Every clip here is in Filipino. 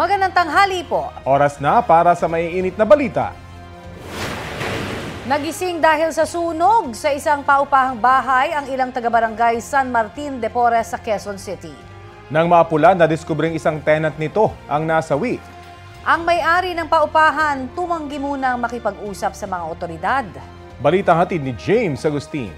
Magandang tanghali po. Oras na para sa maiinit na balita. Nagising dahil sa sunog sa isang paupahang bahay ang ilang taga-barangay San Martin de Porres sa Quezon City. Nang mapula, nadiskubreng isang tenant nito ang nasawi. Ang may-ari ng paupahan tumanggi munang makipag-usap sa mga otoridad. Balitang hatid ni James Agustin.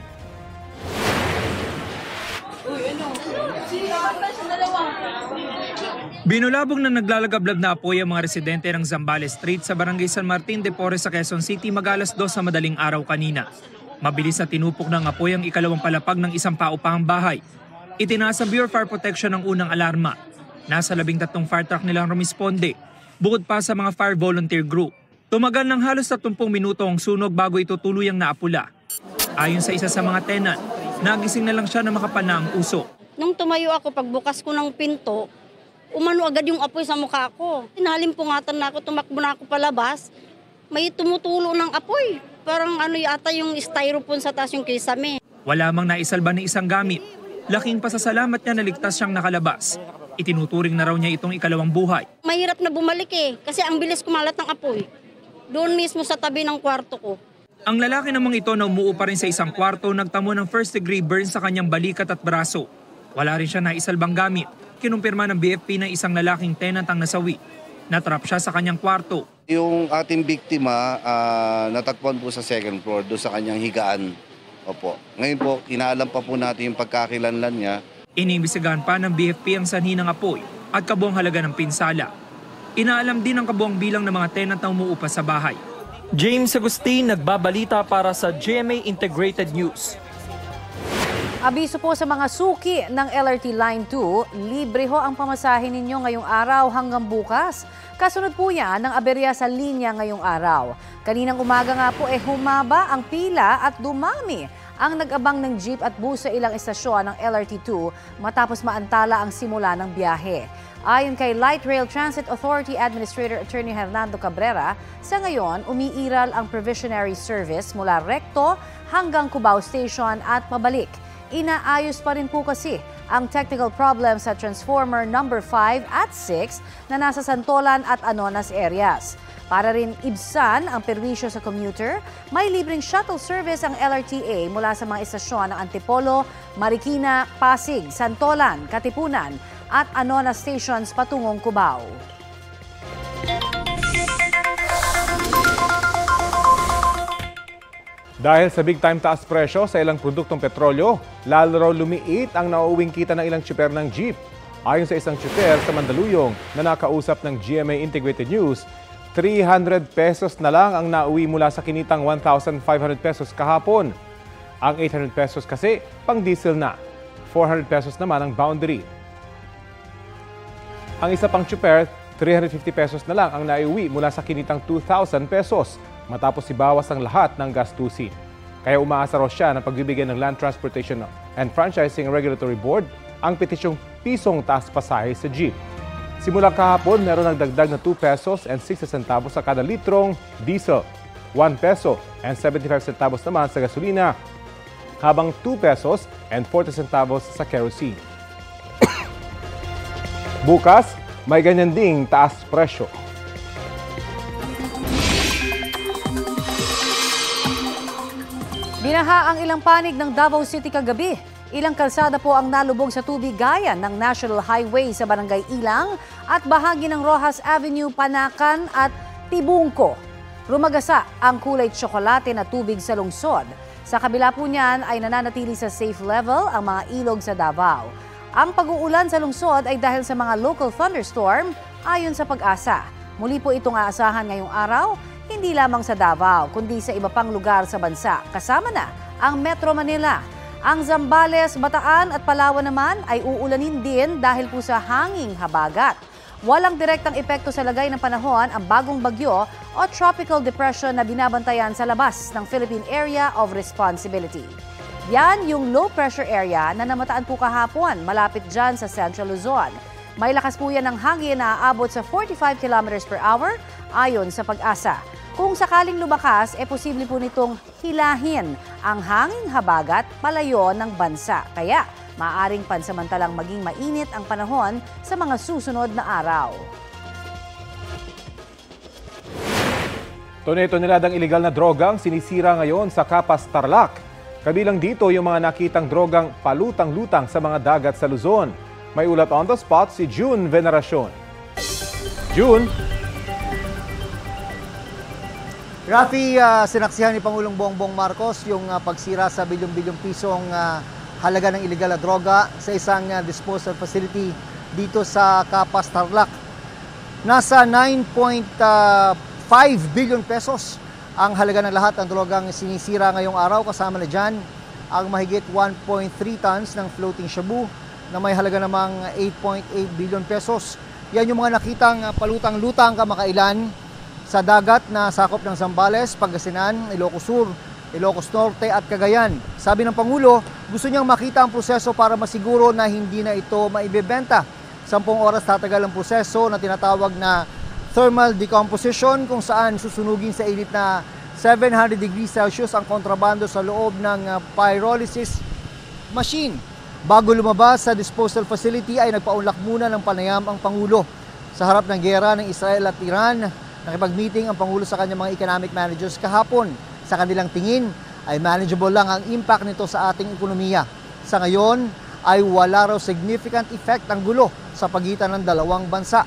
Binulabog na naglalagablab na apoy ang mga residente ng Zambales Street sa barangay San Martin de Porres sa Quezon City mag-alas 2 sa madaling araw kanina. Mabilis na tinupok ng apoy ang ikalawang palapag ng isang paupahang bahay. Itinaas ang Bureau of Fire Protection ang unang alarma. Nasa 13 fire truck nilang rumisponde, bukod pa sa mga fire volunteer group. Tumagal ng halos 30 minuto ang sunog bago ito tuluyang naapula. Ayon sa isa sa mga tenant, nagising na lang siya na makapal na ang uso. Nung tumayo ako, pagbukas ko ng pinto, umano agad yung apoy sa mukha ko. Tinalimpungatan na ako, tumakbo na ako palabas. May tumutulo ng apoy. Parang yata yung styrofoam sa taas yung kisame. Wala mang naisalba ng isang gamit. Laking pasasalamat niya na ligtas siyang nakalabas. Itinuturing na raw niya itong ikalawang buhay. Mahirap na bumalik kasi ang bilis kumalat ng apoy. Doon mismo sa tabi ng kwarto ko. Ang lalaki namang ito na umuo pa rin sa isang kwarto nagtamo ng first-degree burn sa kanyang balikat at braso. Wala rin siya naisalbang gamit. Kinumpirma ng BFP na isang lalaking tenant ang nasawi. Natrap siya sa kanyang kwarto. Yung ating biktima, natagpuan po sa second floor, doon sa kanyang higaan. Opo. Ngayon po, inaalam pa po natin yung pagkakilanlan niya. Iniimbestigahan pa ng BFP ang sanhi ng apoy at kabuang halaga ng pinsala. Inaalam din ang kabuang bilang ng mga tenant na umuupa sa bahay. James Agustin, nagbabalita para sa GMA Integrated News. Abiso po sa mga suki ng LRT Line 2, libre ho ang pamasahe ninyo ngayong araw hanggang bukas. Kasunod po yan ng aberya sa linya ngayong araw. Kaninang umaga nga po humaba ang pila at dumami ang nag-abang ng jeep at bus sa ilang estasyon ng LRT2 matapos maantala ang simula ng biyahe. Ayon kay Light Rail Transit Authority Administrator Attorney Hernando Cabrera, sa ngayon umiiral ang provisionary service mula Recto hanggang Cubao Station at pabalik. Inaayos pa rin po kasi ang technical problem sa transformer number 5 at 6 na nasa Santolan at Anonas areas. Para rin ibsan ang perwisyo sa commuter, may libreng shuttle service ang LRTA mula sa mga istasyon ng Antipolo, Marikina, Pasig, Santolan, Katipunan at Anonas stations patungong Cubao. Dahil sa big time taas presyo sa ilang produktong petrolyo, lalo raw lumiit ang nauuwing kita ng ilang tsuper ng jeep. Ayon sa isang tsuper sa Mandaluyong na nakausap ng GMA Integrated News, 300 pesos na lang ang nauwi mula sa kinitang 1,500 pesos kahapon. Ang 800 pesos kasi pang diesel na. 400 pesos naman ang boundary. Ang isa pang tsuper, 350 pesos na lang ang naiuwi mula sa kinitang 2,000 pesos matapos ibawas ang lahat ng gastusin. Kaya umaasa raw siya na pagbibigyan ng Land Transportation and Franchising Regulatory Board ang petisyong pisong taas pasahe sa jeep. Simula kahapon, meron nagdagdag na 2 pesos and 60 centavos sa kada litrong diesel, 1 peso and 75 centavos naman sa gasolina, habang 2 pesos and 40 centavos sa kerosene. Bukas, may ganyan ding taas presyo. Binaha ang ilang panig ng Davao City kagabi. Ilang kalsada po ang nalubog sa tubig gaya ng National Highway sa Barangay Ilang at bahagi ng Rojas Avenue, Panakan at Tibungco. Rumagasa ang kulay tsokolate na tubig sa lungsod. Sa kabila po niyan ay nananatili sa safe level ang mga ilog sa Davao. Ang pag-uulan sa lungsod ay dahil sa mga local thunderstorm ayon sa Pag-asa. Muli po itong aasahan ngayong araw, hindi lamang sa Davao, kundi sa iba pang lugar sa bansa. Kasama na ang Metro Manila. Ang Zambales, Bataan at Palawan naman ay uulanin din dahil po sa hanging habagat. Walang direktang epekto sa lagay ng panahon ang bagong bagyo o tropical depression na binabantayan sa labas ng Philippine Area of Responsibility. Yan yung low pressure area na namataan po kahapon malapit dyan sa Central Luzon. May lakas po yan ng hangin na aabot sa 45 km per hour ayon sa Pag-asa. Kung sakaling lumakas, posible po nitong hilahin ang hanging habagat palayo ng bansa. Kaya maaaring pansamantalang maging mainit ang panahon sa mga susunod na araw. Tone-toneladang iligal na drogang sinisira ngayon sa Capas, Tarlac. Kabilang dito yung mga nakitang drogang palutang-lutang sa mga dagat sa Luzon. May ulat on the spot si June Veneracion. June? Rafi, sinaksihan ni Pangulong Bongbong Marcos yung pagsira sa bilyong-bilyong pisong halaga ng iligal na droga sa isang disposal facility dito sa Capas, Tarlac. Nasa 9.5 billion pesos ang halaga ng lahat ng drogang sinisira ngayong araw. Kasama na dyan ang mahigit 1.3 tons ng floating shabu na may halaga namang 8.8 billion pesos. Yan yung mga nakitang palutang-lutang kamakailan sa dagat na sakop ng Zambales, Pangasinan, Ilocos Sur, Ilocos Norte at Cagayan. Sabi ng Pangulo, gusto niyang makita ang proseso para masiguro na hindi na ito maibebenta. 10 oras tatagal ang proseso na tinatawag na thermal decomposition, kung saan susunugin sa init na 700 degrees Celsius ang kontrabando sa loob ng pyrolysis machine. Bago lumabas sa disposal facility ay nagpaunlak muna ng panayam ang Pangulo. Sa harap ng giyera ng Israel at Iran, nakipag-meeting ang Pangulo sa kanyang mga economic managers kahapon. Sa kanilang tingin ay manageable lang ang impact nito sa ating ekonomiya. Sa ngayon ay wala raw significant effect ang gulo sa pagitan ng dalawang bansa.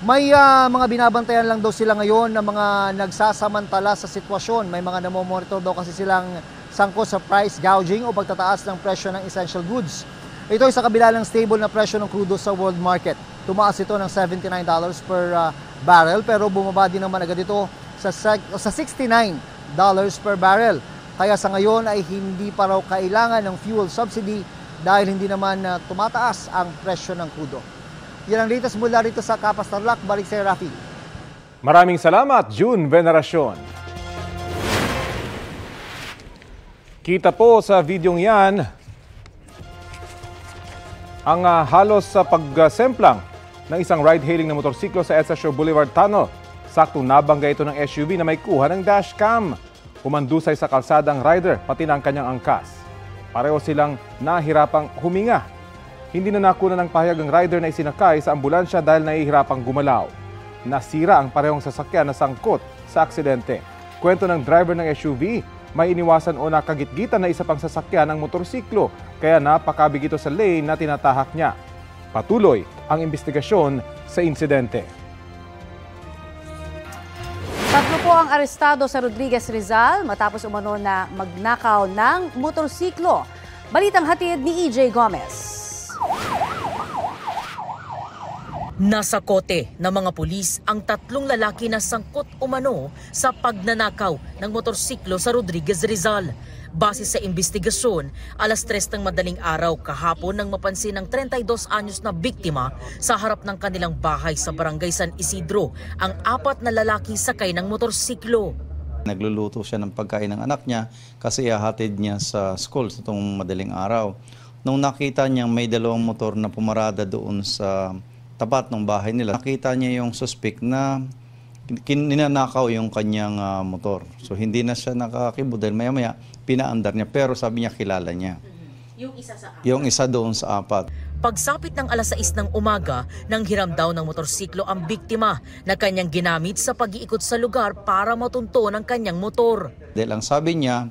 May mga binabantayan lang daw sila ngayon na mga nagsasamantala sa sitwasyon. May mga namomonitor daw kasi silang sangkot sa price gouging o pagtataas ng presyo ng essential goods. Ito ay sa kabila ng stable na presyo ng crudo sa world market. Tumaas ito ng $79 per barrel pero bumaba din naman agad ito sa $69 per barrel. Kaya sa ngayon ay hindi pa raw kailangan ng fuel subsidy dahil hindi naman tumataas ang presyo ng crudo. Yan ang latest mula rito sa Capas, Tarlac. Balik sa Rafi. Maraming salamat, June Veneracion. Kita po sa videong yan ang halos sa pagsemplang ng isang ride-hailing na motorsiklo sa EDSA Boulevard Tunnel. Saktong nabangga ito ng SUV na may kuha ng dashcam. Humandusay sa kalsada ang rider, pati na ang kanyang angkas. Pareho silang nahirapang huminga. Hindi na nakuna ng pahayag ang rider na isinakay sa ambulansya dahil nahihirapang gumalaw. Nasira ang parehong sasakyan na sangkot sa aksidente. Kwento ng driver ng SUV, may iniwasan o nakagitgitan na isa pang sasakyan ng motorsiklo kaya napakabig ito sa lane na tinatahak niya. Patuloy ang investigasyon sa insidente. 3 po ang arestado sa Rodriguez, Rizal matapos umano na magnakaw ng motorsiklo. Balitang hatid ni EJ Gomez. Nasa kote ng mga pulis ang 3 lalaki na sangkot umano sa pagnanakaw ng motorsiklo sa Rodriguez, Rizal. Base sa investigasyon, alas 3 ng madaling araw kahapon nang mapansin ng 32 anyos na biktima sa harap ng kanilang bahay sa barangay San Isidro ang 4 na lalaki sakay ng motorsiklo. Nagluluto siya ng pagkain ng anak niya kasi ihahatid niya sa school sa itong madaling araw. Nung nakita niya may 2 motor na pumarada doon sa tapat ng bahay nila, nakita niya yung suspect na ninanakaw yung kanyang motor. So hindi na siya nakakibod dahil maya-maya pinaandar niya pero sabi niya kilala niya. Yung isa sa 4? Yung isa doon sa 4. Pagsapit ng alas 6 ng umaga, nang hiram daw ng motorsiklo ang biktima na kanyang ginamit sa pag-iikot sa lugar para matunto ng kanyang motor. Dahil ang sabi niya,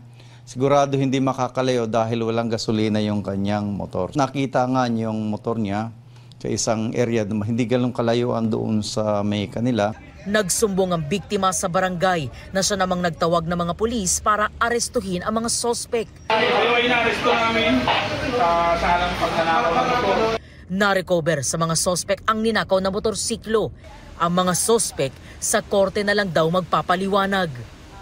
sigurado hindi makakalayo dahil walang gasolina yung kanyang motor. Nakita nga niya yung motor niya sa isang area na hindi ganun kalayuan doon sa may kanila. Nagsumbong ang biktima sa barangay na siya namang nagtawag ng mga pulis para arestuhin ang mga sospek. Na-recover sa mga sospek ang ninakaw na motorsiklo. Ang mga sospek sa korte na lang daw magpapaliwanag.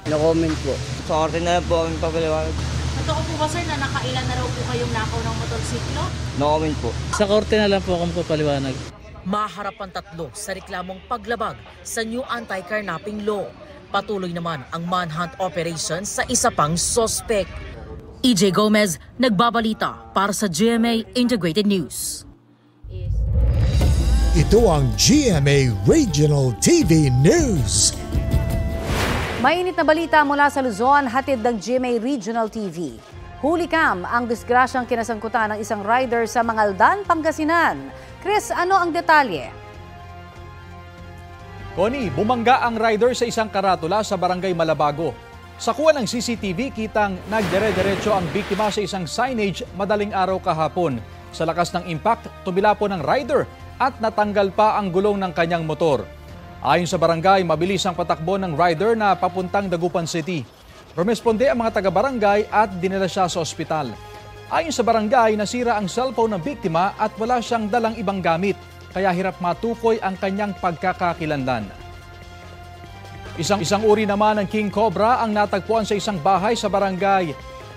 No-comment po. Sa korte na lang po kami papaliwanag. Totoo po ba sir na nakailan na raw po kayong nakaw ng motorsiklo? No-comment po. Sa korte na lang po kami papaliwanag. Maharap ang 3 sa reklamong paglabag sa new anti-carnapping law. Patuloy naman ang manhunt operation sa isa pang sospek. EJ Gomez, nagbabalita para sa GMA Integrated News. Ito ang GMA Regional TV News. Mainit na balita mula sa Luzon, hatid ng GMA Regional TV. Hulikam ang disgrasyang kinasangkutan ng isang rider sa Mangaldan, Pangasinan. Chris, ano ang detalye? Connie, bumangga ang rider sa isang karatula sa barangay Malabago. Sa kuha ng CCTV, kitang nagdere-derecho ang biktima sa isang signage madaling araw kahapon. Sa lakas ng impact, tumila po ng rider at natanggal pa ang gulong ng kanyang motor. Ayon sa barangay, mabilis ang patakbo ng rider na papuntang Dagupan City. Rumesponde ang mga taga-barangay at dinala siya sa ospital. Ayon sa barangay, nasira ang cellphone ng biktima at wala siyang dalang ibang gamit, kaya hirap matukoy ang kanyang pagkakakilanlan. Isang uri naman ng King Cobra ang natagpuan sa isang bahay sa barangay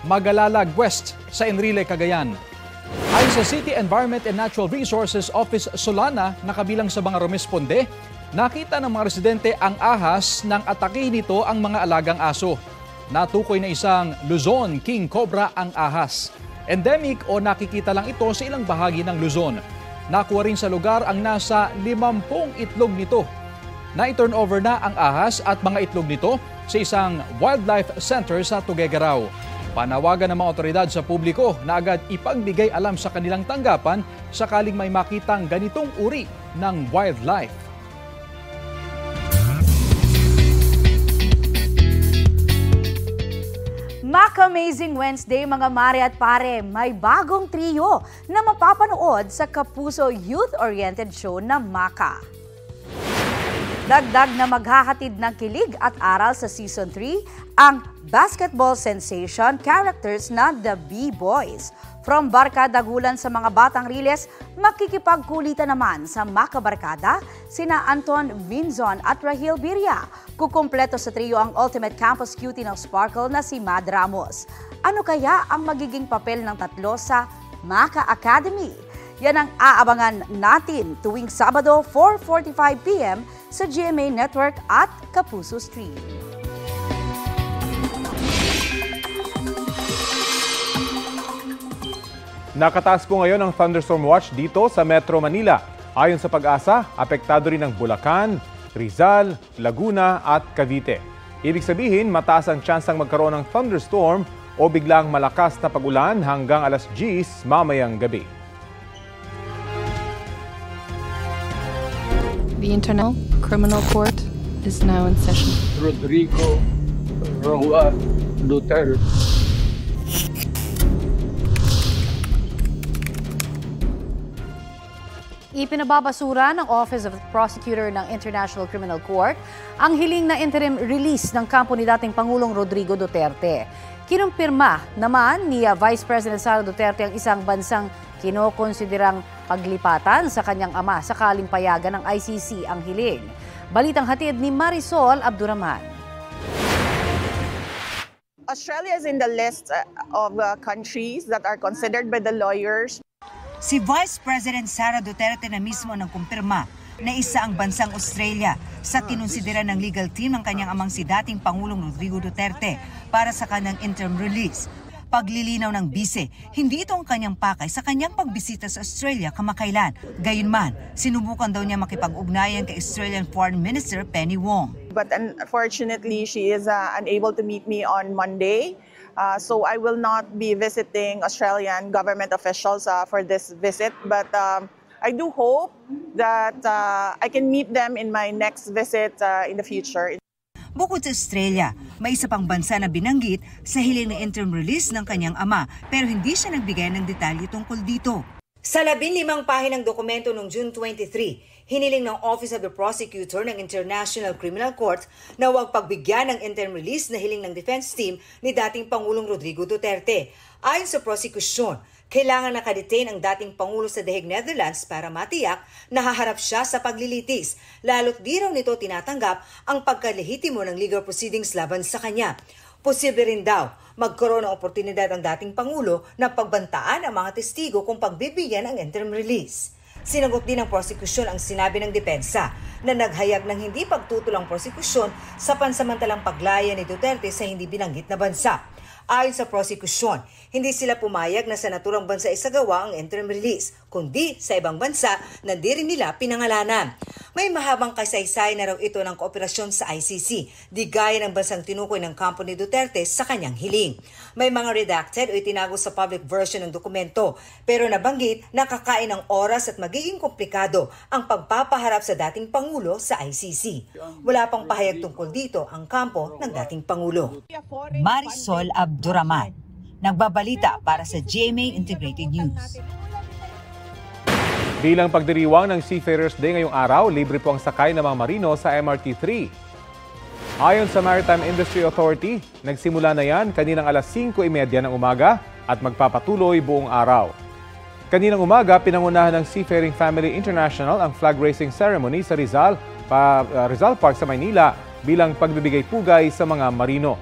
Magalalag West sa Enrile, Cagayan. Ayon sa City Environment and Natural Resources Office Solana na kabilang sa mga rumesponde, nakita ng mga residente ang ahas nang atakihin nito ang mga alagang aso. Natukoy na isang Luzon King Cobra ang ahas. Endemic o nakikita lang ito sa ilang bahagi ng Luzon. Nakuha rin sa lugar ang nasa 50 itlog nito. Na-turnover na ang ahas at mga itlog nito sa isang wildlife center sa Tuguegarao. Panawagan ng mga otoridad sa publiko na agad ipagbigay alam sa kanilang tanggapan sakaling may makitang ganitong uri ng wildlife. Mac-Amazing Wednesday mga mare at pare, may bagong trio na mapapanood sa Kapuso youth-oriented show na Maka. Dagdag na maghahatid ng kilig at aral sa Season 3 ang basketball sensation characters na The B-Boys. From barkadagulan sa mga batang riles, makikipagkulitan naman sa makabarkada sina Anton Vinzon at Rahil Birria. Kukumpleto sa trio ang ultimate campus cutie ng Sparkle na si Mad Ramos. Ano kaya ang magiging papel ng tatlo sa Maka Academy? Yan ang aabangan natin tuwing Sabado 4:45 p.m. sa GMA Network at Kapuso Stream. Nakataas po ngayon ang thunderstorm watch dito sa Metro Manila. Ayon sa Pag-asa, apektado rin ang Bulacan, Rizal, Laguna at Cavite. Ibig sabihin, mataas ang tsansang magkaroon ng thunderstorm o biglang malakas na pag-ulan hanggang alas 10 mamayang gabi. The International Criminal Court is now in session. Rodrigo Roa Duterte. Ipinababasura ng Office of the Prosecutor ng International Criminal Court ang hiling na interim release ng kampo ni dating Pangulong Rodrigo Duterte. Kinumpirma naman ni Vice President Sara Duterte ang isang bansang kinokonsiderang paglipatan sa kanyang ama sakaling payagan ng ICC ang hiling. Balitang hatid ni Marisol Abduraman. Australia is in the list of countries that are considered by the lawyers. Si Vice President Sara Duterte na mismo nang kumpirma na isa ang bansang Australia sa kinonsidera ng legal team ng kanyang amang si dating Pangulong Rodrigo Duterte para sa kanyang interim release. Paglilinaw ng bise, hindi ito ang kanyang pakay sa kanyang pagbisita sa Australia kamakailan. Gayunman, sinubukan daw niya makipag-ugnayan kay Australian Foreign Minister Penny Wong. But unfortunately, she is unable to meet me on Monday. So I will not be visiting Australian government officials for this visit. But I do hope that I can meet them in my next visit in the future. Bukod sa Australia, may isa pang bansa na binanggit sa hiling na interim release ng kanyang ama pero hindi siya nagbigay ng detalye tungkol dito. Sa 15 pahinang dokumento noong June 23, hiniling ng Office of the Prosecutor ng International Criminal Court na huwag pagbigyan ng interim release na hiling ng defense team ni dating Pangulong Rodrigo Duterte. Ayon sa prosekusyon, kailangan nakadetain ang dating Pangulo sa The Hague, Netherlands para matiyak na haharap siya sa paglilitis, lalo't di raw nito tinatanggap ang pagkalehitimo ng legal proceedings laban sa kanya. Posible rin daw magkaroon ng oportunidad ang dating Pangulo na pagbantaan ang mga testigo kung pagbibigyan ng interim release. Sinagot din ng prosekusyon ang sinabi ng depensa na naghayag ng hindi pagtutulang prosekusyon sa pansamantalang paglaya ni Duterte sa hindi binanggit na bansa. Ayon sa prosekusyon, hindi sila pumayag na sa naturang bansa isagawa ang interim release, kundi sa ibang bansa na di rin nila pinangalanan. May mahabang kasaysay na raw ito ng kooperasyon sa ICC, di gaya ng bansang tinukoy ng kampo ni Duterte sa kanyang hiling. May mga redacted o itinago sa public version ng dokumento, pero nabanggit na kakain ng oras at magiging komplikado ang pagpapaharap sa dating Pangulo sa ICC. Wala pang pahayag tungkol dito ang kampo ng dating Pangulo. Marisol Abduraman, nagbabalita para sa GMA Integrated News. Bilang pagdiriwang ng Seafarers Day ngayong araw, libre po ang sakay ng mga marino sa MRT-3. Ayon sa Maritime Industry Authority, nagsimula na yan kaninang alas 5:30 ng umaga at magpapatuloy buong araw. Kaninang umaga, pinangunahan ng Seafaring Family International ang flag raising ceremony sa Rizal Park sa Maynila bilang pagbibigay pugay sa mga marino.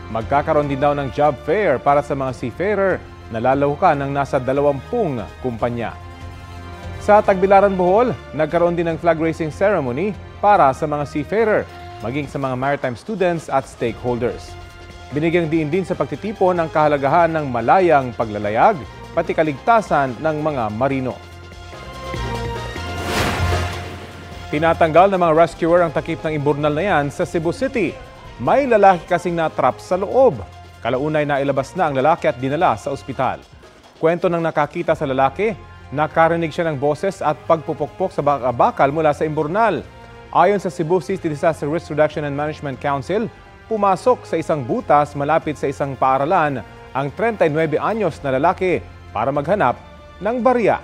Magkakaroon din daw ng job fair para sa mga seafarer na lalahukan ng nasa 20 kumpanya. Sa Tagbilaran, Bohol, nagkaroon din ng flag raising ceremony para sa mga seafarer, maging sa mga maritime students at stakeholders. Binigyang diin din sa pagtitipon ang kahalagahan ng malayang paglalayag, pati kaligtasan ng mga marino. Tinatanggal ng mga rescuer ang takip ng imburnal na yan sa Cebu City. May lalaki kasing natrap sa loob. Kalaunay na ilabas na ang lalaki at dinala sa ospital. Kwento ng nakakita sa lalaki, nakarinig siya ng boses at pagpupukpok sa bakal mula sa imburnal. Ayon sa Cebu City Disaster Risk Reduction and Management Council, pumasok sa isang butas malapit sa isang paaralan ang 39 anyos na lalaki para maghanap ng barya.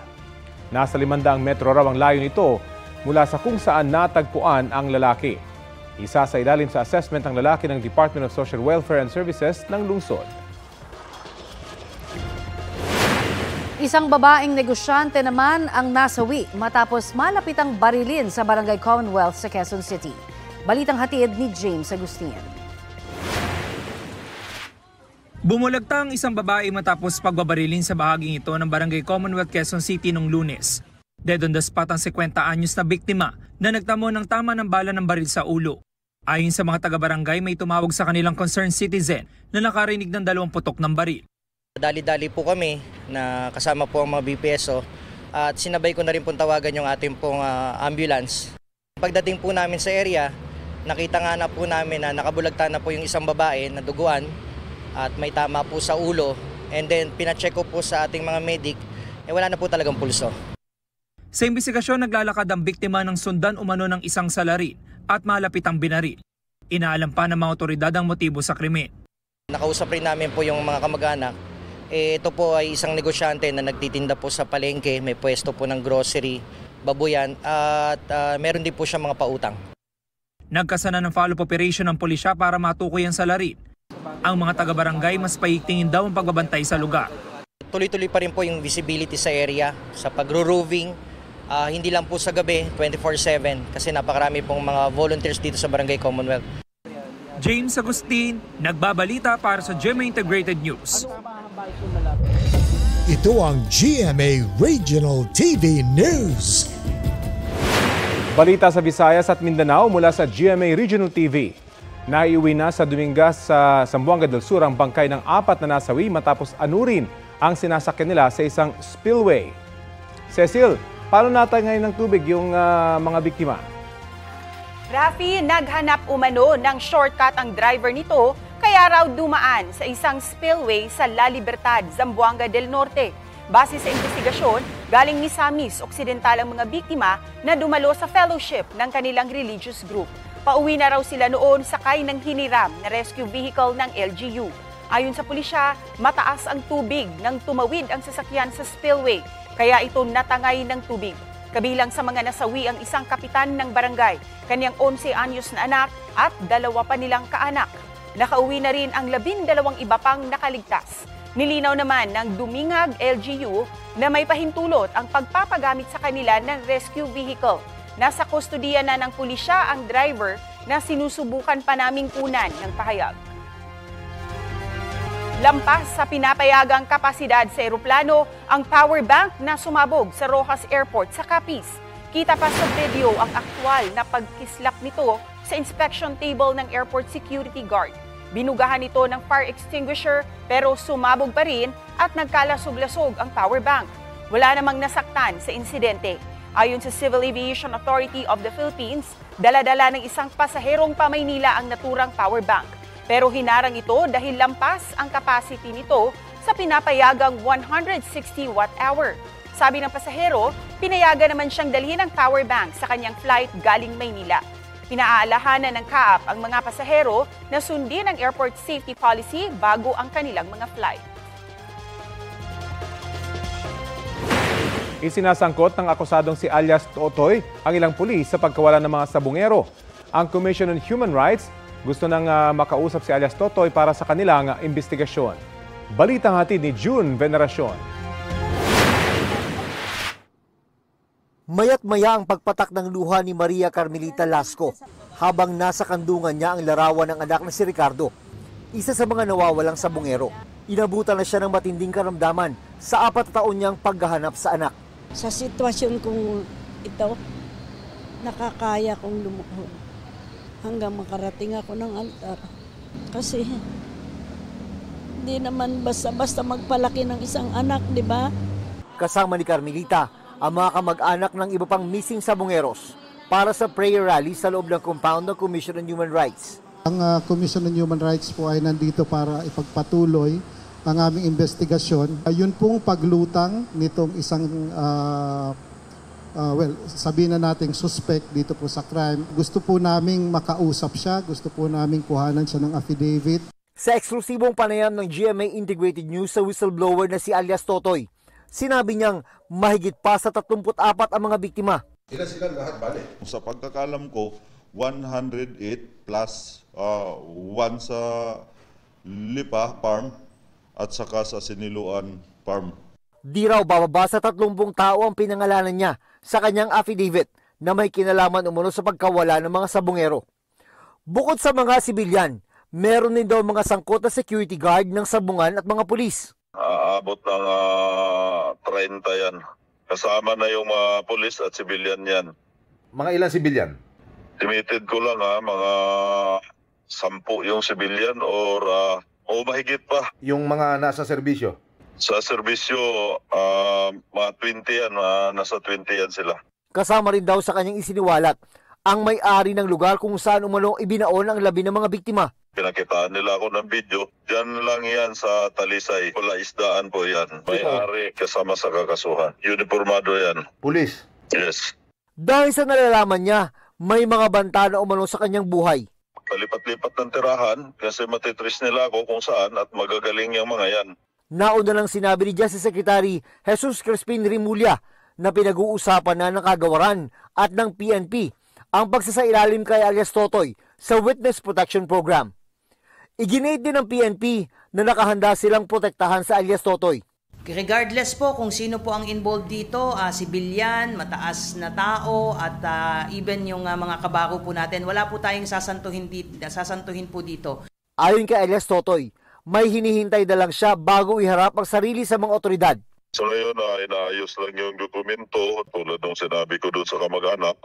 Nasa 500 metro raw ang layo nito mula sa kung saan natagpuan ang lalaki. Isa sa ilalim sa assessment ng lalaki ng Department of Social Welfare and Services ng lungsod. Isang babaeng negosyante naman ang nasawi matapos malapitang barilin sa Barangay Commonwealth sa Quezon City. Balitang hatid ni James Agustin. Bumulagta ang isang babae matapos pagbabarilin sa bahaging ito ng Barangay Commonwealth, Quezon City noong Lunes. Dead on the spot ang 50 anyos na biktima na nagtamo ng tama ng bala ng baril sa ulo. Ayon sa mga taga-barangay, may tumawag sa kanilang concerned citizen na nakarinig ng 2 putok ng baril. Dali-dali po kami na kasama po ang mga BPSO at sinabay ko na rin pong tawagan yung ating pong ambulance. Pagdating po namin sa area, nakita nga na po namin na nakabulagta na po yung isang babae na duguan at may tama po sa ulo, and then pinacheck ko po sa ating mga medic, wala na po talagang pulso. Sa imbestigasyon, naglalakad ang biktima ng sundan umano ng isang salarin at malapit ang binaril. Inaalam pa ng mga otoridad ang motibo sa krimen. Nakausap rin namin po yung mga kamag-anak. Ito po ay isang negosyante na nagtitinda po sa palengke, may pwesto po ng grocery, babuyan at meron din po siya mga pautang. Nagkasana ng follow-up operation ng pulisya para matukoy ang salarin. Ang mga taga-barangay mas paigtingin daw ang pagbabantay sa lugar. Tuloy-tuloy pa rin po yung visibility sa area, sa pagro-roving, hindi lang po sa gabi, 24/7 kasi napakarami pong mga volunteers dito sa Barangay Commonwealth. James Agustin, nagbabalita para sa GMA Integrated News. Ito ang GMA Regional TV News. Balita sa Visayas at Mindanao mula sa GMA Regional TV. Naiuwi na sa Domingas sa Zamboanga del Sur ang bangkay ng 4 na nasawi matapos anurin ang sinasakyan nila sa isang spillway. Cecil, paano natangay ng tubig yung mga biktima? Rafi, naghanap umano ng shortcut ang driver nito kaya raw dumaan sa isang spillway sa La Libertad, Zamboanga del Norte. Base sa investigasyon, galing Misamis Occidental ang mga biktima na dumalo sa fellowship ng kanilang religious group. Pauwi na raw sila noon sakay ng hiniram na rescue vehicle ng LGU. Ayon sa pulisya, mataas ang tubig nang tumawid ang sasakyan sa spillway, kaya ito natangay ng tubig. Kabilang sa mga nasawi ang isang kapitan ng barangay, kanyang 11 anyos na anak at 2 pa nilang kaanak. Nakauwi na rin ang 12 iba pang nakaligtas. Nilinaw naman ng Dumingag LGU na may pahintulot ang pagpapagamit sa kanila ng rescue vehicle. Nasa kustudiya na ng pulisya ang driver na sinusubukan pa naming kunan ng pahayag. Lampas sa pinapayagang kapasidad sa eroplano ang power bank na sumabog sa Rojas Airport sa Capiz. Kita pa sa video ang aktwal na pagkislap nito sa inspection table ng airport security guard. Binugahan ito ng fire extinguisher pero sumabog pa rin at nagkalasog-lasog ang power bank. Wala namang nasaktan sa insidente. Ayon sa Civil Aviation Authority of the Philippines, dala-dala ng isang pasaherong pa-Maynila ang naturang power bank. Pero hinarang ito dahil lampas ang capacity nito sa pinapayagang 160 watt-hour. Sabi ng pasahero, pinayagan naman siyang dalhin ng power bank sa kanyang flight galing Maynila. Pinaalalahanan ng CAAP ang mga pasahero na sundin ang airport safety policy bago ang kanilang mga flight. Isinasangkot ng akusadong si alias Totoy ang ilang pulis sa pagkawala ng mga sabungero. Ang Commission on Human Rights gusto nang makausap si alias Totoy para sa kanilang investigasyon. Balitang hatid ni June Veneracion. Mayat-maya ang pagpatak ng luha ni Maria Carmelita Lasco habang nasa kandungan niya ang larawan ng anak na si Ricardo, isa sa mga nawawalang sabungero. Inabutan na siya ng matinding karamdaman sa 4 taon niyang paghahanap sa anak. Sa sitwasyon kong ito, nakakaya kong lumuhod hanggang makarating ako ng altar. Kasi hindi naman basta-basta magpalaki ng isang anak, di ba? Kasama ni Carmelita ang mga kamag-anak ng iba pang missing sabungeros para sa prayer rally sa loob ng compound ng Commission on Human Rights. Ang Commission on Human Rights po ay nandito para ipagpatuloy ang aming investigasyon. Yun pong paglutang nitong isang, sabihin na nating suspect dito po sa crime. Gusto po naming makausap siya, gusto po naming kuhanan siya ng affidavit. Sa eksklusibong panayam ng GMA Integrated News sa whistleblower na si alias Totoy, sinabi niyang mahigit pa sa 34 ang mga biktima. Ilan sila lahat bale? Sa pagkakalam ko, 108 plus 1 sa Lipa Farm at saka sa Siniluan Farm. Di raw bababa sa 30 tao ang pinangalanan niya sa kanyang affidavit na may kinalaman umano sa pagkawala ng mga sabungero. Bukod sa mga sibilyan, meron din daw mga sangkot na security guard ng sabungan at mga pulis. Aabot ng 30 yan. Kasama na yung mga pulis at sibilyan yan. Mga ilang sibilyan? Limited ko lang mga 10 yung sibilyan or mahigit pa. Yung mga nasa serbisyo? Sa serbisyo, mga 20 yan. Nasa 20 yan sila. Kasama rin daw sa kanyang isiniwalat ang may-ari ng lugar kung saan umano ibinaon ang labi ng mga biktima. Pinakitaan nila ako ng video. Diyan lang yan sa Talisay. Wala isdaan po yan. May-ari kasama sa kakasuhan. Uniformado yan. Pulis? Yes. Dahil sa nalalaman niya, may mga banta na umano sa kanyang buhay. Palipat-lipat ng tirahan kasi matitris nila ako kung saan at magagaling yung mga yan. Nauna lang sinabi ni Justice Secretary Jesus Crispin Rimulya na pinag-uusapan na ng kagawaran at ng PNP ang pagsasailalim kay alias Totoy sa Witness Protection Program. Iginate din ng PNP na nakahanda silang protektahan sa alias Totoy. Regardless po kung sino po ang involved dito, sibilyan, mataas na tao at even yung mga kabako po natin, wala po tayong sasantuhin po dito. Ayon kay alias Totoy, may hinihintay na lang siya bago iharap ang sarili sa mga otoridad. So ngayon, inaayos lang yung dokumento tulad ng sinabi ko doon sa kamag-anak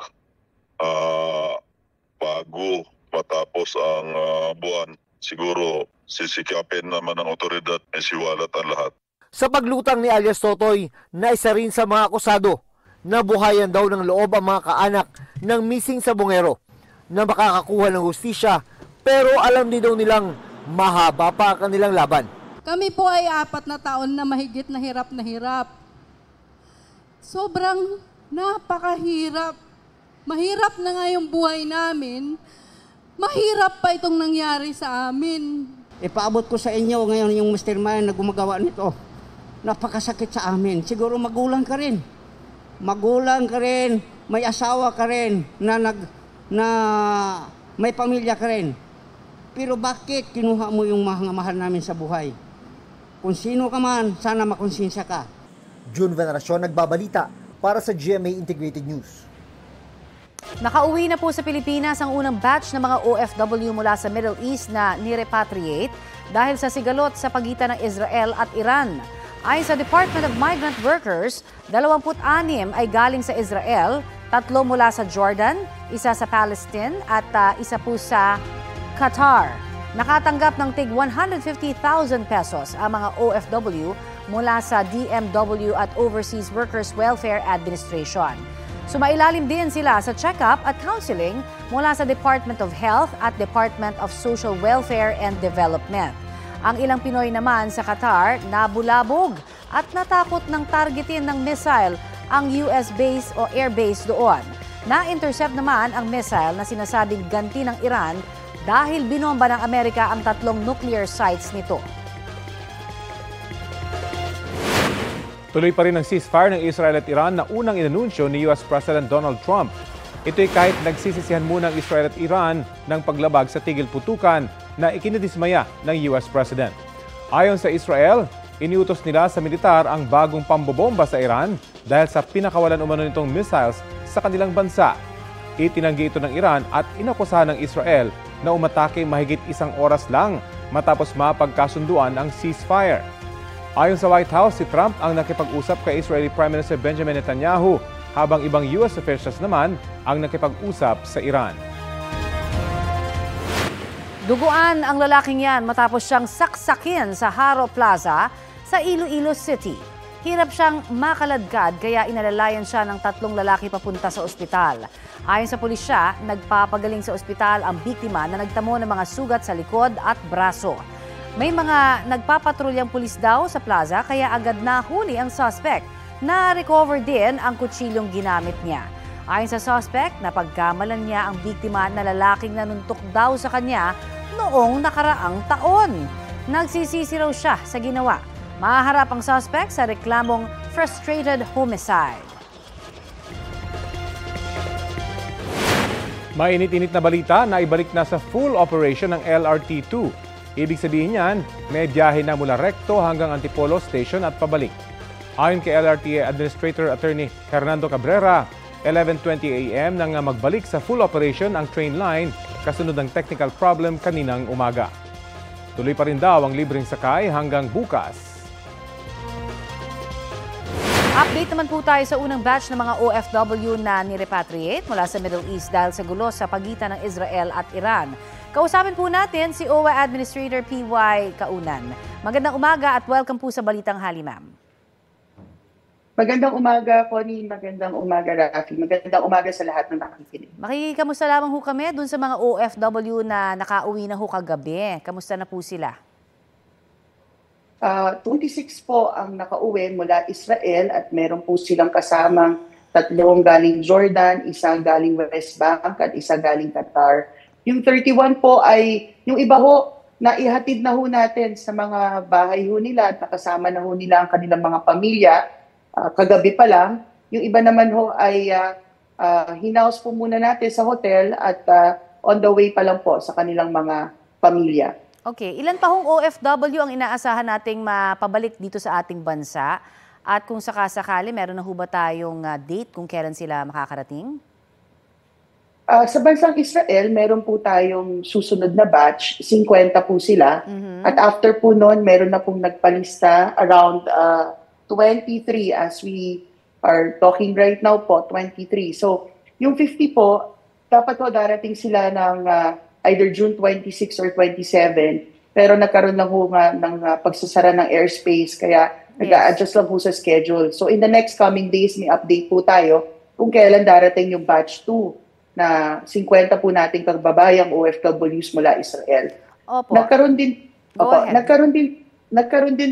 bago matapos ang buwan. Siguro sisikapin naman ng otoridad na siwalat ang lahat. Sa paglutang ni alias Totoy na isa rin sa mga akusado, nabuhayan daw ng loob ang mga kaanak ng missing sabungero na makakakuha ng hustisya pero alam din daw nilang mahaba pa ang kanilang laban. Kami po ay 4 na taon na mahigit na hirap na hirap. Sobrang napakahirap. Mahirap na nga yung buhay namin. Mahirap pa itong nangyari sa amin. Ipaabot ko sa inyo ngayon yung mastermind na gumagawa nito. Napakasakit sa amin. Siguro magulang ka rin. Magulang ka rin. May asawa ka rin. Na may pamilya ka rin. Pero bakit kinuha mo yung mga mahal namin sa buhay? Kung sino ka man, sana makonsensya ka. June Veneracion nagbabalita para sa GMA Integrated News. Nakauwi na po sa Pilipinas ang unang batch ng mga OFW mula sa Middle East na nirepatriate dahil sa sigalot sa pagitan ng Israel at Iran. Ayon sa Department of Migrant Workers, 26 ay galing sa Israel, 3 mula sa Jordan, 1 sa Palestine at 1 po sa Qatar. Nakatanggap ng tig 150,000 pesos ang mga OFW mula sa DMW at Overseas Workers Welfare Administration. Sumailalim din sila sa check-up at counseling mula sa Department of Health at Department of Social Welfare and Development. Ang ilang Pinoy naman sa Qatar nabulabog at natakot ng targetin ng missile ang US base o air base doon. Na-intercept naman ang missile na sinasabing ganti ng Iran dahil binomba ng Amerika ang 3 nuclear sites nito. Tuloy pa rin ang ceasefire ng Israel at Iran na unang inanunsyo ni US President Donald Trump. Ito'y kahit nagsisisihan muna ang Israel at Iran ng paglabag sa tigil putukan na ikinidismaya ng US President. Ayon sa Israel, iniutos nila sa militar ang bagong pambobomba sa Iran dahil sa pinakawalan umano nitong missiles sa kanilang bansa. Itinanggi ito ng Iran at inakusahan ng Israel na umatake mahigit 1 oras lang matapos mapagkasunduan ang ceasefire. Ayon sa White House, si Trump ang nakipag-usap kay Israeli Prime Minister Benjamin Netanyahu habang ibang US officials naman ang nakipag-usap sa Iran. Duguan ang lalaking yan matapos siyang saksakin sa Haro Plaza sa Iloilo City. Hirap siyang makaladkad kaya inalalayan siya ng 3 lalaki papunta sa ospital. Ayon sa pulisya, nagpapagaling sa ospital ang biktima na nagtamo ng mga sugat sa likod at braso. May mga nagpapatrulyang pulis daw sa plaza kaya agad nahuli ang suspect. Na-recover din ang kutsilyong ginamit niya. Ayon sa suspect, napagkamalan niya ang biktima na lalaking nanuntok daw sa kanya noong nakaraang taon. Nagsisisi raw siya sa ginawa. Mahaharap ang suspect sa reklamong frustrated homicide. Mainit-init na balita na ibalik na sa full operation ng LRT-2. Ibig sabihin niyan, may biyahe na mula Recto hanggang Antipolo Station at pabalik. Ayon kay LRT Administrator Attorney Hernando Cabrera, 11:20 a.m. nang magbalik sa full operation ang train line kasunod ng technical problem kaninang umaga. Tuloy pa rin daw ang libreng sakay hanggang bukas. Update naman po tayo sa unang batch ng mga OFW na nirepatriate mula sa Middle East dahil sa gulo sa pagitan ng Israel at Iran. Kausapin po natin si OWA Administrator P.Y. Kaunan. Magandang umaga at welcome po sa Balitang Hali, ma'am. Magandang umaga, Connie. Magandang umaga, Rafi. Magandang umaga sa lahat ng nakikinig. Makikamusta lamang ho kami dun sa mga OFW na nakauwi na ho kagabi. Kamusta na po sila? 26 po ang nakauwi mula Israel at meron po silang kasamang 3 galing Jordan, 1 galing West Bank at 1 galing Qatar. Yung 31 po ay yung iba ho na ihatid na ho natin sa mga bahay ho nila at nakasama na ho nila ang kanilang mga pamilya kagabi pa lang. Yung iba naman ho ay hinaus po muna natin sa hotel at on the way pa lang po sa kanilang mga pamilya. Okay, ilan pa hong OFW ang inaasahan nating mapabalik dito sa ating bansa? At kung sakasakali, meron na ho ba tayong date kung kailan sila makakarating? Sa bansang Israel, meron po tayong susunod na batch, 50 po sila. At after po noon, meron na pong nagpalista around 23 as we are talking right now po, 23. So, yung 50 po, dapat po darating sila ng either June 26 or 27, pero nagkaroon lang ho ng pagsasara ng airspace, kaya nag-a-adjust lang po sa schedule. So in the next coming days, may update po tayo kung kailan darating yung batch 2 na 50 po nating kababayang OFWs mula Israel. Opo. Nagkaroon din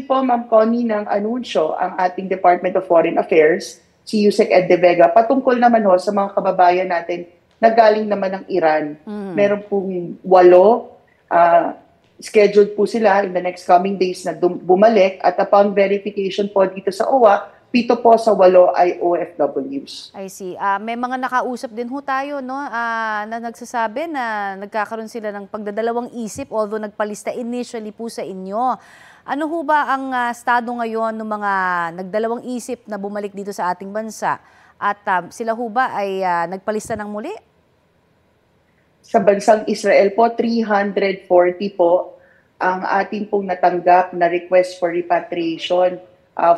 po, Ma'am Connie, ng anunsyo ang ating Department of Foreign Affairs, si Yusek Ed De Vega, patungkol naman ho sa mga kababayan natin nagaling naman ng Iran. Meron pong 8, scheduled po sila in the next coming days na bumalik at upon verification po dito sa OWA, 7 po sa 8 ay OFWs. I see. May mga nakausap din ho tayo no, na nagsasabi na nagkakaroon sila ng pagdadalawang isip although nagpalista initially po sa inyo. Ano ho ba ang estado ngayon ng mga nagdalawang isip na bumalik dito sa ating bansa? At sila ho ba ay nagpalista ng muli? Sa bansang Israel po, 340 po ang ating pong natanggap na request for repatriation.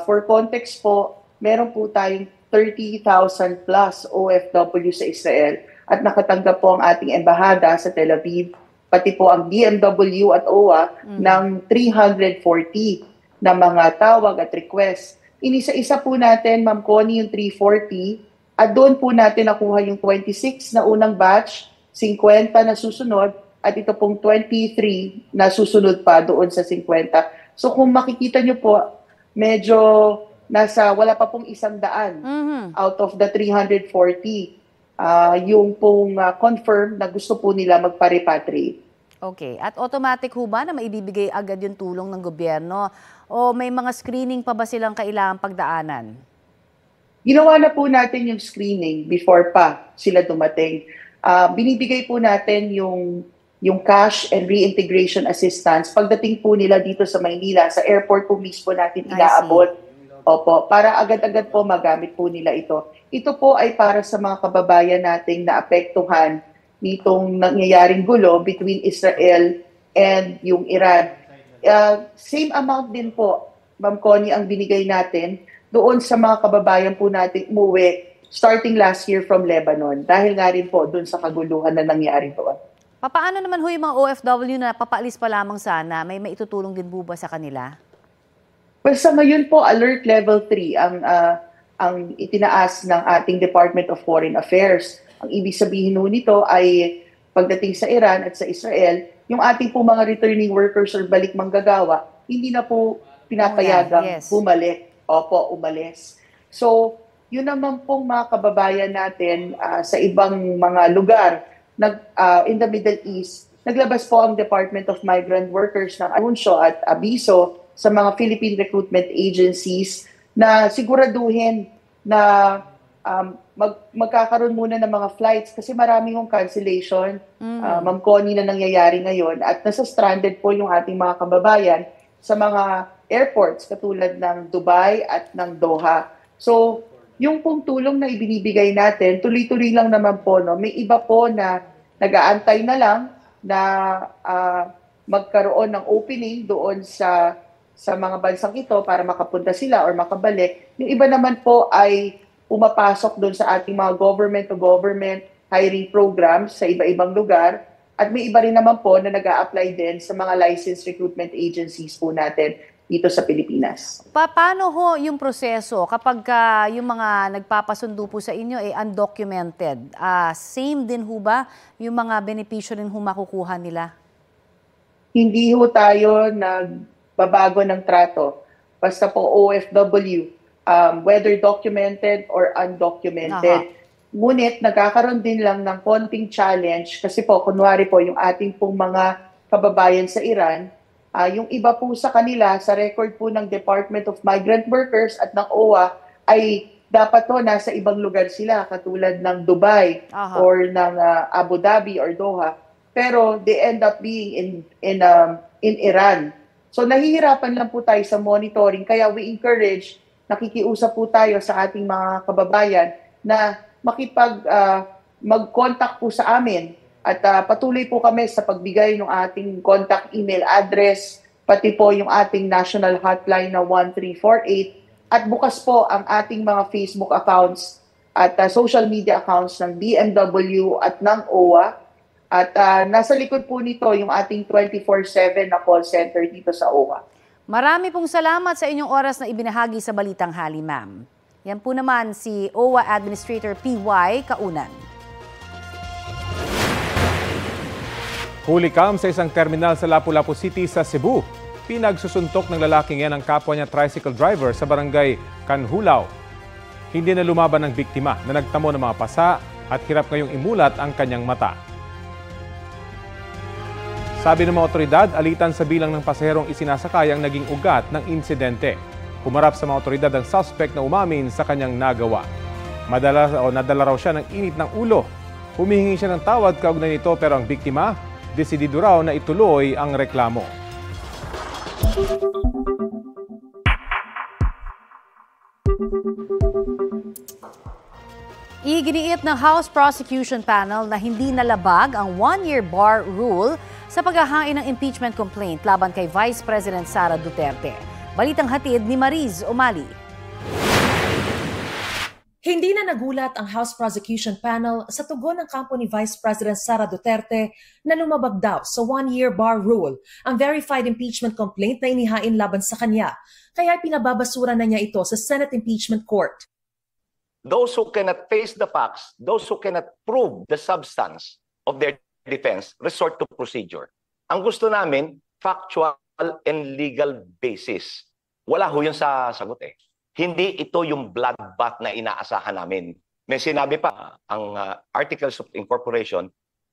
For context po, meron po tayong 30,000 plus OFW sa Israel at nakatanggap po ang ating embahada sa Tel Aviv, pati po ang DMW at OWA ng 340 na mga tawag at request. Inisa-isa po natin, Ma'am Connie, yung 340 at doon po natin nakuha yung 26 na unang batch, 50 na susunod, at ito pong 23 na susunod pa doon sa 50. So kung makikita nyo po, medyo wala pa pong 100 out of the 340 yung pong confirm na gusto po nila magpa-repatriate. Okay. At automatic ho ba na maibibigay agad yung tulong ng gobyerno? O may mga screening pa ba silang kailangang pagdaanan? Ginawa na po natin yung screening before pa sila dumating. Binibigay po natin yung cash and reintegration assistance pagdating po nila dito sa Maynila, sa airport po mismo natin inaabot. Opo, para agad-agad po magamit po nila ito. Ito po ay para sa mga kababayan nating naapektuhan nitong nangyayaring gulo between Israel and yung Iran. Same amount din po, Ma'am Connie, ang binigay natin doon sa mga kababayan po natin umuwi starting last year from Lebanon dahil nga rin po doon sa kaguluhan na nangyari doon. Paano naman ho yung mga OFW na papaalis pa lamang sana? May maitutulong din po ba sa kanila? Well, sa ngayon po, Alert Level 3 ang itinaas ng ating Department of Foreign Affairs. Ang ibig sabihin ho nito ay pagdating sa Iran at sa Israel, yung ating po mga returning workers or balik manggagawa, hindi na po pinapayagang bumalik. Opo, umalis. So, yun naman pong mga kababayan natin sa ibang mga lugar in the Middle East, naglabas po ang Department of Migrant Workers ng anunsyo at abiso sa mga Philippine recruitment agencies na siguraduhin na magkakaroon muna ng mga flights kasi maraming yung cancellation, Ma'am Connie, na nangyayari ngayon at nasa-stranded po yung ating mga kababayan sa mga airports katulad ng Dubai at ng Doha. So, yung pong tulong na ibinibigay natin, tuloy-tuloy lang naman po. No? May iba po na nag-aantay na lang na magkaroon ng opening doon sa mga bansang ito para makapunta sila or makabalik. Yung iba naman po ay pumapasok doon sa ating mga government-to-government hiring programs sa iba-ibang lugar. At may iba rin naman po na nag-a-apply din sa mga licensed recruitment agencies po natin dito sa Pilipinas. Paano ho yung proseso kapag yung mga nagpapasundo po sa inyo ay undocumented? Same din ho ba yung mga benepisyo rin ho makukuha nila? Hindi ho tayo nagbabago ng trato. Basta po OFW, whether documented or undocumented. Ngunit nagkakaroon din lang ng konting challenge kasi po, kunwari po, yung ating pong mga kababayan sa Iran, yung iba po sa kanila, sa record po ng Department of Migrant Workers at ng OWA, ay dapat po nasa ibang lugar sila, katulad ng Dubai or ng Abu Dhabi or Doha. Pero they end up being in Iran. So nahihirapan lang po tayo sa monitoring, kaya we encourage, nakikiusap po tayo sa ating mga kababayan na mag-contact po sa amin at patuloy po kami sa pagbigay ng ating contact email address, pati po yung ating national hotline na 1348 at bukas po ang ating mga Facebook accounts at social media accounts ng DMW at ng OWA at nasa likod po nito yung ating 24/7 na call center dito sa OWA. Marami pong salamat sa inyong oras na ibinahagi sa Balitang Hali, ma'am. Yan po naman si OWA Administrator PY Kaunan. Huli kam sa isang terminal sa Lapu-Lapu City sa Cebu. Pinagsusuntok ng lalaking yan ang kapwa niya tricycle driver sa barangay Canhulaw. Hindi na lumaban ng biktima na nagtamo ng mga pasa at hirap ngayong imulat ang kanyang mata. Sabi ng mga otoridad, alitan sa bilang ng pasaherong isinasakay ang naging ugat ng insidente. Humarap sa mga otoridad ang suspect na umamin sa kanyang nagawa. Nadala raw siya ng init ng ulo. Humihingi siya ng tawad kaugnay nito pero ang biktima, desidido raw na ituloy ang reklamo. Iginiit ng House Prosecution Panel na hindi nalabag ang one-year bar rule sa paghahain ng impeachment complaint laban kay Vice President Sara Duterte. Balitang hatid ni Mariz Umali. Hindi na nagulat ang House Prosecution Panel sa tugon ng kampo ni Vice President Sara Duterte na lumabag daw sa one-year bar rule ang verified impeachment complaint na inihain laban sa kanya. Kaya pinababasura na niya ito sa Senate Impeachment Court. Those who cannot face the facts, those who cannot prove the substance of their defense, resort to procedure. Ang gusto namin, factual and legal basis. Wala ho yun sa sagot eh. Hindi ito yung bloodbath na inaasahan namin. May sinabi pa, ang Articles of Incorporation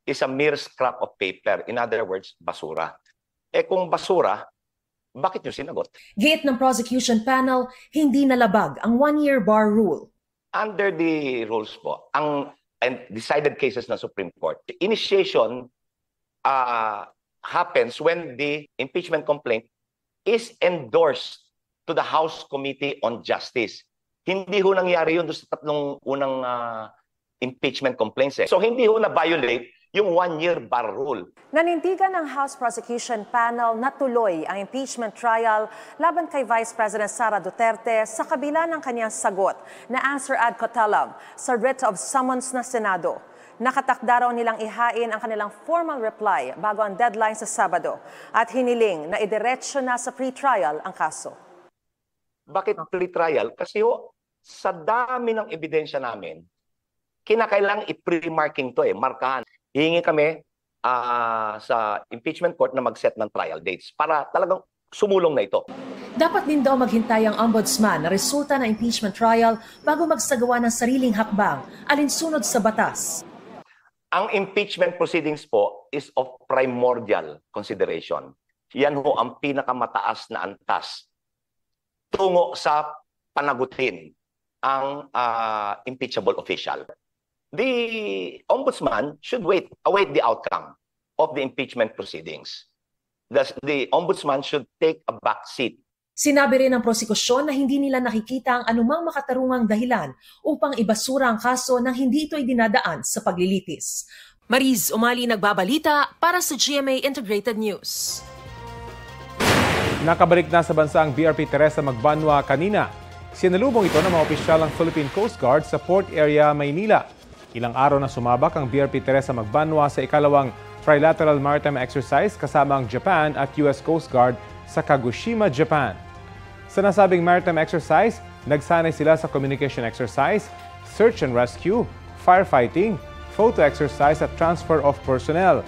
is a mere scrap of paper. In other words, basura. Eh kung basura, bakit yung sinagot? Giit ng prosecution panel, hindi nalabag ang 1-year bar rule. Under the rules po, ang and decided cases ng Supreme Court, the initiation happens when the impeachment complaint is endorsed to the House Committee on Justice. Hindi ho nangyari yun doon sa tatlong unang impeachment complaints. So hindi ho na-violate yung 1-year bar rule. Nanindigan ng House Prosecution Panel na tuloy ang impeachment trial laban kay Vice President Sara Duterte sa kabila ng kanyang sagot na answer ad cotelum sa writ of summons na Senado. Nakatakda raw nilang ihain ang kanilang formal reply bago ang deadline sa Sabado at hiniling na idiretso na sa pre-trial ang kaso. Bakit pre-trial? Kasi sa dami ng ebidensya namin, kinakailangan i-pre-marking to markahan. Hihingi kami sa impeachment court na mag-set ng trial dates para talagang sumulong na ito. Dapat din daw maghintay ang ombudsman na resulta ng impeachment trial bago magsagawa ng sariling hakbang alinsunod sa batas. Ang impeachment proceedings po is of primordial consideration. Yan ho ang pinakamataas na antas tungo sa panagutin ang impeachable official. The ombudsman should await the outcome of the impeachment proceedings. The ombudsman should take a back seat. Sinabi rin ng prosekusyon na hindi nila nakikita ang anumang makatarungang dahilan upang ibasura ang kaso nang hindi ito dinadaan sa paglilitis. Mariz Umali nagbabalita para sa GMA Integrated News. Nakabalik na sa bansa ang BRP Teresa Magbanwa kanina. Sinalubong ito ng mga opisyal ng Philippine Coast Guard sa Port Area, Maynila. Ilang araw na sumabak ang BRP Teresa Magbanwa sa ikalawang Trilateral Maritime Exercise kasama ang Japan at US Coast Guard sa Kagoshima, Japan. Sa nasabing maritime exercise, nagsanay sila sa communication exercise, search and rescue, firefighting, photo exercise at transfer of personnel.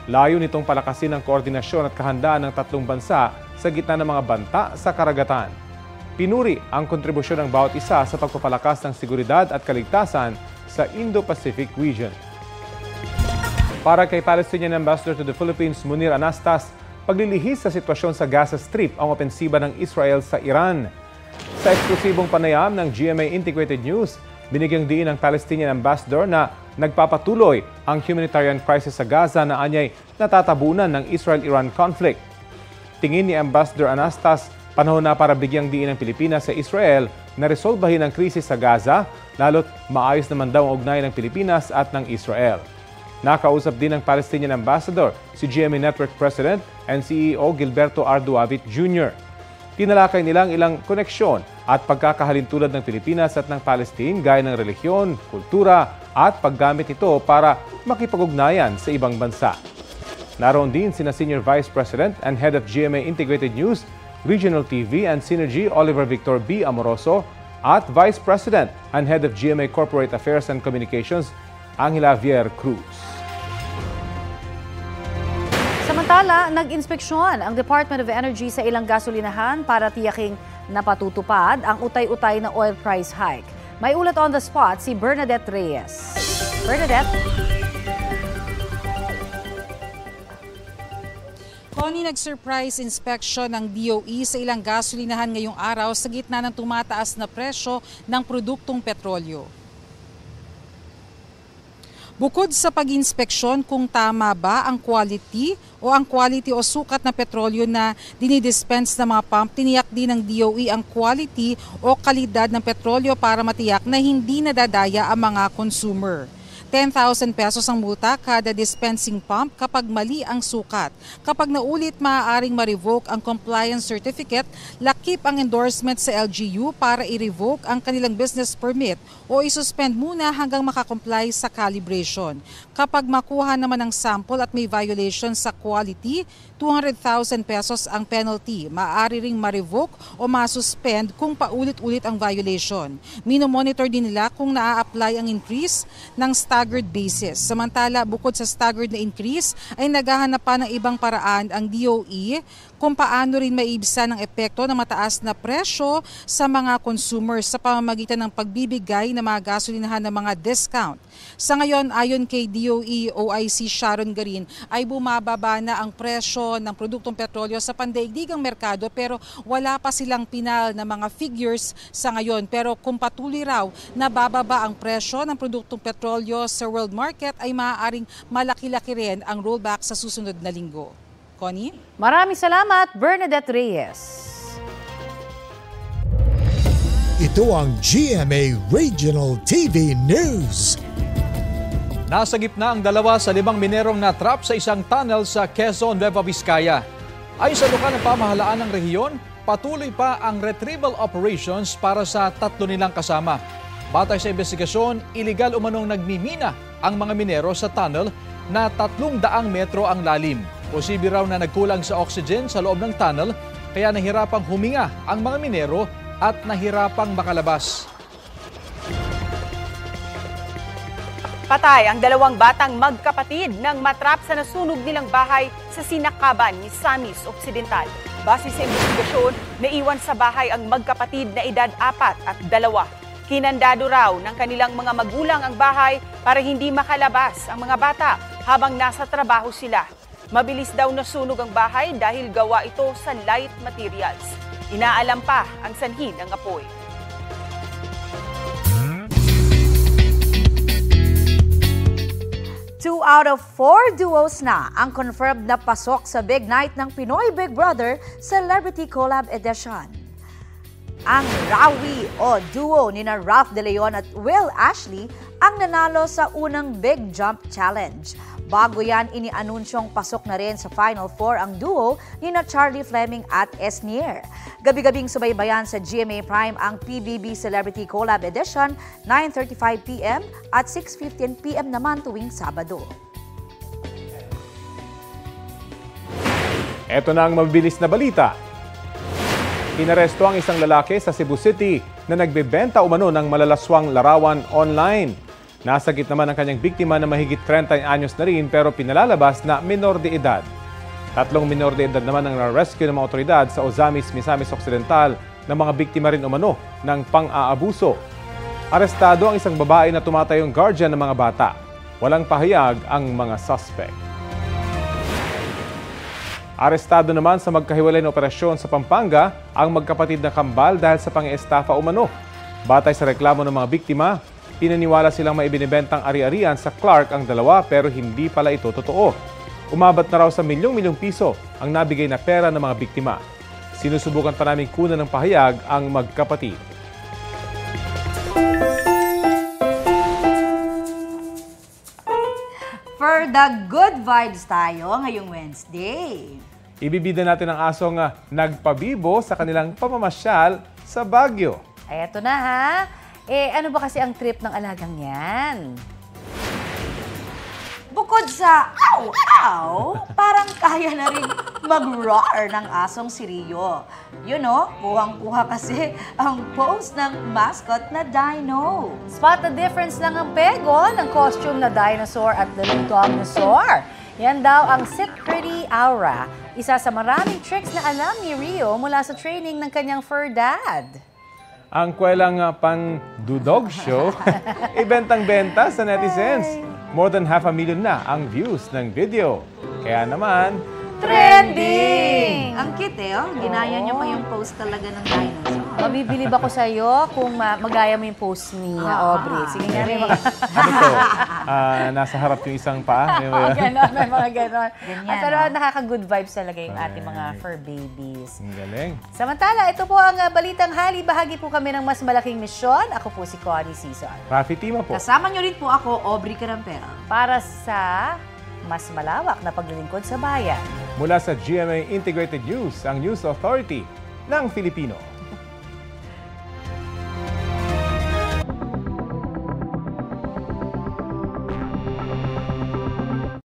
Layo nitong palakasin ang koordinasyon at kahandaan ng tatlong bansa sa gitna ng mga banta sa karagatan. Pinuri ang kontribusyon ng bawat isa sa pagpapalakas ng seguridad at kaligtasan sa Indo-Pacific region. Para kay Palestinian Ambassador to the Philippines, Munir Anastas, paglilihis sa sitwasyon sa Gaza Strip ang opensiba ng Israel sa Iran. Sa eksklusibong panayam ng GMA Integrated News, binigyang diin ng Palestinian Ambassador na nagpapatuloy ang humanitarian crisis sa Gaza na anyay natatabunan ng Israel-Iran conflict. Tingin ni Ambassador Anastas, panahon na para bigyang diin ng Pilipinas sa Israel na resolbahin ang krisis sa Gaza, lalo't maayos naman daw ang ugnayan ng Pilipinas at ng Israel. Nakausap din ng Palestinian Ambassador si GMA Network President and CEO Gilberto Arduavit Jr. Tinalakay nilang ilang koneksyon at pagkakahalintulad ng Pilipinas at ng Palestine gaya ng relihiyon, kultura at paggamit nito para makipag-ugnayan sa ibang bansa. Naroon din sina Senior Vice President and Head of GMA Integrated News, Regional TV and Synergy Oliver Victor B. Amoroso at Vice President and Head of GMA Corporate Affairs and Communications, Angela Vier Cruz. Samantala, nag-inspeksyon ang Department of Energy sa ilang gasolinahan para tiyaking napatutupad ang utay-utay na oil price hike. May ulat on the spot si Bernadette Reyes. Bernadette? Connie, nag-surprise inspection ng DOE sa ilang gasolinahan ngayong araw sa gitna ng tumataas na presyo ng produktong petrolyo. Bukod sa pag-inspeksyon kung tama ba ang quality o sukat na petrolyo na dinidispense ng mga pump, tiniyak din ng DOE ang quality o kalidad ng petrolyo para matiyak na hindi nadadaya ang mga consumer. 10,000 pesos ang multa kada dispensing pump kapag mali ang sukat. Kapag naulit, maaaring ma-revoke ang compliance certificate, lakip ang endorsement sa LGU para i-revoke ang kanilang business permit o isuspend muna hanggang makakomply sa calibration. Kapag makuha naman ang sample at may violation sa quality, 200,000 pesos ang penalty. Maaari ring ma-revoke o ma-suspend kung paulit-ulit ang violation. Minomonitor din nila kung naa-apply ang increase ng staggered basis. Samantala, bukod sa staggered na increase, ay naghahanap pa ng ibang paraan ang DOE kung paano rin maiibsan ang epekto ng mataas na presyo sa mga consumers sa pamamagitan ng pagbibigay ng mga gasolinahan ng mga discount. Sa ngayon, ayon kay DOE OIC Sharon Garin, ay bumababa na ang presyo ng produktong petrolyo sa pandaigdigang merkado pero wala pa silang pinal na mga figures sa ngayon. Pero kung patuloy raw na bababa ang presyo ng produktong petrolyo sa world market, ay maaaring malaki-laki rin ang rollback sa susunod na linggo. Connie? Maraming salamat, Bernadette Reyes. Ito ang GMA Regional TV News. Nasa gitna ang 2 sa 5 minerong na-trap sa isang tunnel sa Quezon, Nueva Vizcaya. Ayon sa lokal ng pamahalaan ng rehiyon, patuloy pa ang retrieval operations para sa 3 nilang kasama. Batay sa investigasyon, iligal umanong nagmimina ang mga minero sa tunnel na 300 metro ang lalim. Posible raw na nagkulang sa oxygen sa loob ng tunnel kaya nahirapang huminga ang mga minero at nahirapang makalabas. Patay ang 2 batang magkapatid nang matrap sa nasunog nilang bahay sa Sinakaban, Misamis Occidental. Base sa investigasyon, naiwan sa bahay ang magkapatid na edad 4 at 2. Kinandado raw ng kanilang mga magulang ang bahay para hindi makalabas ang mga bata habang nasa trabaho sila. Mabilis daw nasunog ang bahay dahil gawa ito sa light materials. Inaalam pa ang sanhi ng apoy. Two out of 4 duos na ang confirmed na pasok sa big night ng Pinoy Big Brother Celebrity Collab Edition. Ang Rawi o duo ni na Ralph De Leon at Will Ashley ang nanalo sa unang Big Jump Challenge. Bago yan, inianunsyong pasok na rin sa Final 4 ang duo ni na Charlie Fleming at Esnier. Gabi-gabing subaybayan sa GMA Prime ang PBB Celebrity Collab Edition, 9:35 p.m. at 6:15 p.m. naman tuwing Sabado. Ito na ang mabilis na balita. Inaresto ang isang lalaki sa Cebu City na nagbebenta umano ng malalaswang larawan online. Nasagit naman ang kanyang biktima na mahigit 30 anyos na rin pero pinalalabas na minor de edad. 3 minor de edad naman ang na-rescue ng mga otoridad sa Ozamis, Misamis Occidental na mga biktima rin umano ng pang-aabuso. Arestado ang isang babae na tumatayong guardian ng mga bata. Walang pahayag ang mga suspect. Arestado naman sa magkahiwalay na operasyon sa Pampanga ang magkapatid na kambal dahil sa pang-iestafa umano. Batay sa reklamo ng mga biktima, pinaniwala silang may ibinibentang ari-arian sa Clark ang dalawa pero hindi pala ito totoo. Umabot na raw sa milyong-milyong piso ang nabigay na pera ng mga biktima. Sinusubukan pa namin kunan ng pahayag ang magkapatid. For the good vibes tayo ngayong Wednesday. Ibibida natin ang asong nagpabibo sa kanilang pamamasyal sa Baguio. Ay, eto na ha. Ano ba kasi ang trip ng alagang yan? Bukod sa ow-ow, parang kaya na rin mag-roar ng asong si Rio. Yun o, kuhang-kuha kasi ang pose ng mascot na dino. Spot the difference lang ang pego ng costume na dinosaur at the dinosaur. Yan daw ang Sit Pretty Aura. Isa sa maraming tricks na alam ni Rio mula sa training ng kanyang fur dad. Ang kwelang pang-dudog show, ibentang-benta sa netizens. More than 500,000 na ang views ng video. Kaya naman, trending! Ang cute oh. Ginaya niyo pa yung post talaga ng dinosaur. Mabibilib ako sa'yo kung magaya mo yung post ni Aubrey. Sige nga rin. Ano to? Nasa harap yung isang paa? Ganon, may mga ganon. Pero nakaka-good vibes talaga yung ating mga fur babies. Ang galing. Samantala, ito po ang Balitang Hali. Bahagi po kami ng mas malaking misyon. Ako po si Connie Season. Rafi Tima po. Kasama niyo rin po ako, Aubrey Carampel. Para sa mas malawak na paglilingkod sa bayan. Mula sa GMA Integrated News, ang News Authority ng Filipino.